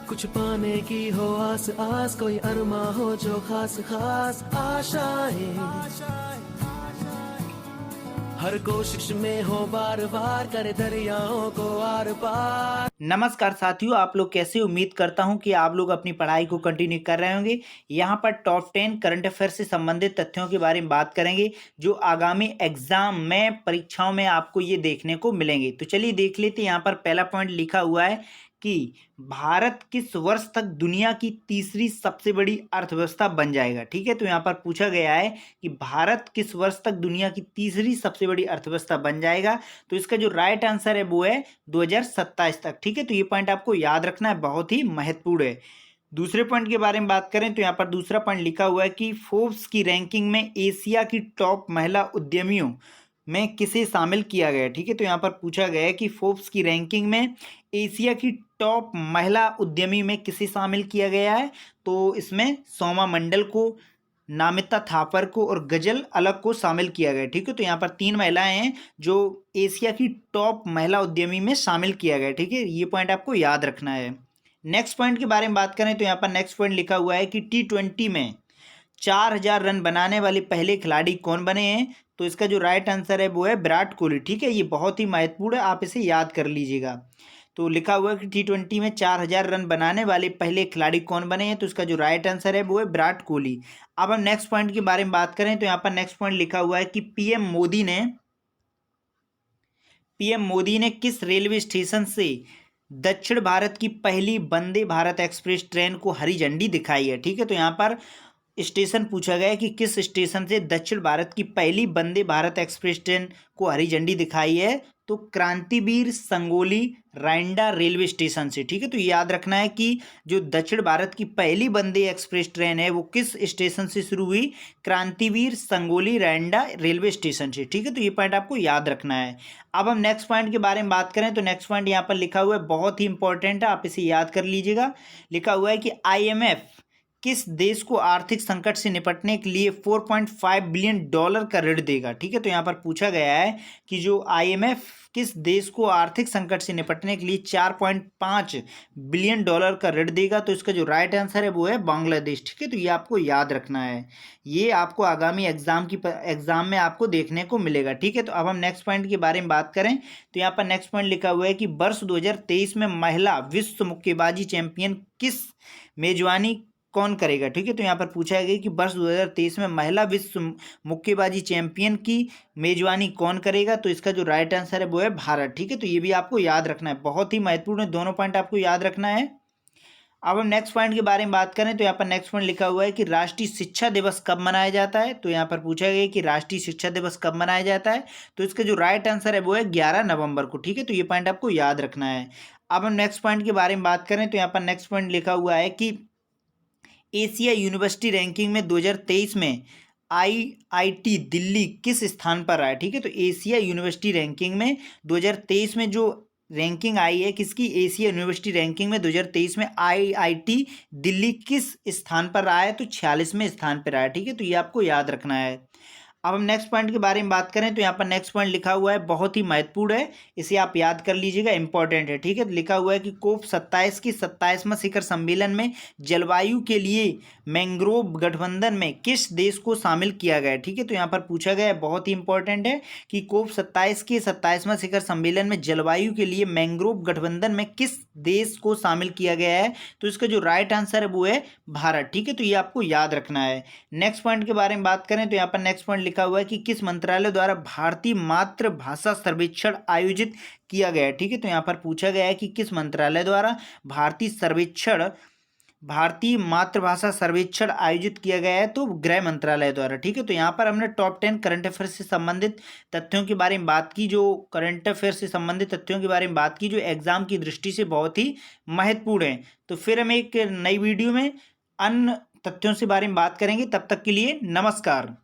कुछ पाने की हो आस आस, कोई अरमा हो जो खास खास आशाएं, हर कोशिश में हो बार बार, करे दरियाओं को आर पार। नमस्कार साथियों, आप लोग कैसे? उम्मीद करता हूं कि आप लोग अपनी पढ़ाई को कंटिन्यू कर रहे होंगे। यहाँ पर टॉप 10 करंट अफेयर से संबंधित तथ्यों के बारे में बात करेंगे जो आगामी एग्जाम में, परीक्षाओं में आपको ये देखने को मिलेंगे। तो चलिए देख लेते हैं। यहाँ पर पहला पॉइंट लिखा हुआ है कि भारत किस वर्ष तक दुनिया की तीसरी सबसे बड़ी अर्थव्यवस्था बन जाएगा। ठीक है, तो यहाँ पर पूछा गया है कि भारत किस वर्ष तक दुनिया की तीसरी सबसे बड़ी अर्थव्यवस्था बन जाएगा। तो इसका जो राइट आंसर है वो है 2027 तक। ठीक है, तो ये पॉइंट आपको याद रखना है, बहुत ही महत्वपूर्ण है। दूसरे पॉइंट के बारे में बात करें तो यहाँ पर दूसरा पॉइंट लिखा हुआ है कि फोर्ब्स की रैंकिंग में एशिया की टॉप महिला उद्यमियों में किसे शामिल किया गया है। ठीक है, तो यहाँ पर पूछा गया है कि फोर्ब्स की रैंकिंग में एशिया की टॉप महिला उद्यमी में किसे शामिल किया गया है। तो इसमें सोमा मंडल को, नामिता थापर को और गजल अलग को शामिल किया गया। ठीक है, तो यहाँ पर 3 महिलाएं हैं जो एशिया की टॉप महिला उद्यमी में शामिल किया गया। ठीक है, ये पॉइंट आपको याद रखना है। नेक्स्ट पॉइंट के बारे में बात करें तो यहाँ पर नेक्स्ट पॉइंट लिखा हुआ है कि T20 में 4000 रन बनाने वाले पहले खिलाड़ी कौन बने हैं। तो इसका जो राइट आंसर है वो है विराट कोहली। ठीक है, ये बहुत ही महत्वपूर्ण है, आप इसे याद कर लीजिएगा। तो लिखा हुआ है कि T20 में 4000 रन बनाने वाले पहले खिलाड़ी कौन बने हैं। तो इसका जो राइट आंसर है वो है विराट कोहली। अब हम नेक्स्ट पॉइंट के बारे में बात करें तो यहाँ पर नेक्स्ट पॉइंट लिखा हुआ है कि पीएम मोदी ने किस रेलवे स्टेशन से दक्षिण भारत की पहली वंदे भारत एक्सप्रेस ट्रेन को हरी झंडी दिखाई है। ठीक है, तो यहाँ पर स्टेशन पूछा गया है कि किस स्टेशन से दक्षिण भारत की पहली वंदे भारत एक्सप्रेस ट्रेन को हरी झंडी दिखाई है। तो क्रांतिवीर संगोली रैंडा रेलवे स्टेशन से। ठीक है, तो याद रखना है कि जो दक्षिण भारत की पहली वंदे एक्सप्रेस ट्रेन है वो किस स्टेशन से शुरू हुई, क्रांतिवीर संगोली रैंडा रेलवे स्टेशन से। ठीक है, तो ये पॉइंट आपको याद रखना है। अब हम नेक्स्ट पॉइंट के बारे में बात करें तो नेक्स्ट पॉइंट यहाँ पर लिखा हुआ है, बहुत ही इंपॉर्टेंट है, आप इसे याद कर लीजिएगा। लिखा हुआ है कि IMF किस देश को आर्थिक संकट से निपटने के लिए $4.5 बिलियन का ऋण देगा। ठीक है, तो यहाँ पर पूछा गया है कि जो IMF किस देश को आर्थिक संकट से निपटने के लिए $4.5 बिलियन का ऋण देगा। तो इसका जो राइट आंसर है वो है बांग्लादेश। ठीक है, तो ये आपको याद रखना है, ये आपको आगामी एग्जाम में आपको देखने को मिलेगा। ठीक है, तो अब हम नेक्स्ट पॉइंट के बारे में बात करें तो यहाँ पर नेक्स्ट पॉइंट लिखा हुआ है कि वर्ष 2023 में महिला विश्व मुक्केबाजी चैंपियन किस मेजबानी कौन करेगा। ठीक है, तो यहाँ पर पूछा गया कि वर्ष 2023 में महिला विश्व मुक्केबाजी चैंपियन की मेजबानी कौन करेगा। तो इसका जो राइट आंसर है वो है भारत। ठीक है, तो ये भी आपको याद रखना है, बहुत ही महत्वपूर्ण है, दोनों पॉइंट आपको याद रखना है। अब हम नेक्स्ट पॉइंट के बारे में बात करें तो यहाँ पर नेक्स्ट पॉइंट लिखा हुआ है कि राष्ट्रीय शिक्षा दिवस कब मनाया जाता है। तो यहाँ पर पूछा गया कि राष्ट्रीय शिक्षा दिवस कब मनाया जाता है। तो इसका जो राइट आंसर है वो है 11 नवंबर को। ठीक है, तो ये पॉइंट आपको याद रखना है। अब हम नेक्स्ट पॉइंट के बारे में बात करें तो यहाँ पर नेक्स्ट पॉइंट लिखा हुआ है कि एशिया यूनिवर्सिटी रैंकिंग में 2023 में IIT दिल्ली किस स्थान पर आया। ठीक है, तो एशिया यूनिवर्सिटी रैंकिंग में 2023 में जो रैंकिंग आई है किसकी, एशिया यूनिवर्सिटी रैंकिंग में 2023 में IIT दिल्ली किस स्थान पर आया है। तो 46वें स्थान पर आया। ठीक है, तो ये आपको याद रखना है। अब हम नेक्स्ट पॉइंट के बारे में बात करें तो यहाँ पर नेक्स्ट पॉइंट लिखा हुआ है, बहुत ही महत्वपूर्ण है, इसे आप याद कर लीजिएगा, इंपॉर्टेंट है। ठीक है, लिखा हुआ है कि COP27 की 27वां शिखर सम्मेलन में जलवायु के लिए मैंग्रोव गठबंधन में किस देश को शामिल किया गया है। ठीक है, तो यहाँ पर पूछा गया है, बहुत ही इंपॉर्टेंट है कि COP27 के 27वां शिखर सम्मेलन में जलवायु के लिए मैंग्रोव गठबंधन में किस देश को शामिल किया गया है। तो इसका जो राइट आंसर है वो है भारत। ठीक है, तो ये आपको याद रखना है। नेक्स्ट पॉइंट के बारे में बात करें तो यहाँ पर नेक्स्ट पॉइंट लिखा हुआ है कि किस मंत्रालय द्वारा भारतीय मातृभाषा सर्वेक्षण आयोजित किया गया है। ठीक है, तो यहाँ पर पूछा गया है कि किस मंत्रालय द्वारा भारतीय मातृभाषा सर्वेक्षण आयोजित किया गया है। तो गृह मंत्रालय द्वारा। ठीक है, तो यहाँ पर हमने टॉप 10 करंट अफेयर से संबंधित तथ्यों के बारे में बात की, जो करंट अफेयर से संबंधित तथ्यों के बारे में बात की जो एग्जाम की दृष्टि से बहुत ही महत्वपूर्ण है। तो फिर हम एक नई वीडियो में अन्य तथ्यों से बारे में बात करेंगे, तब तक के लिए नमस्कार।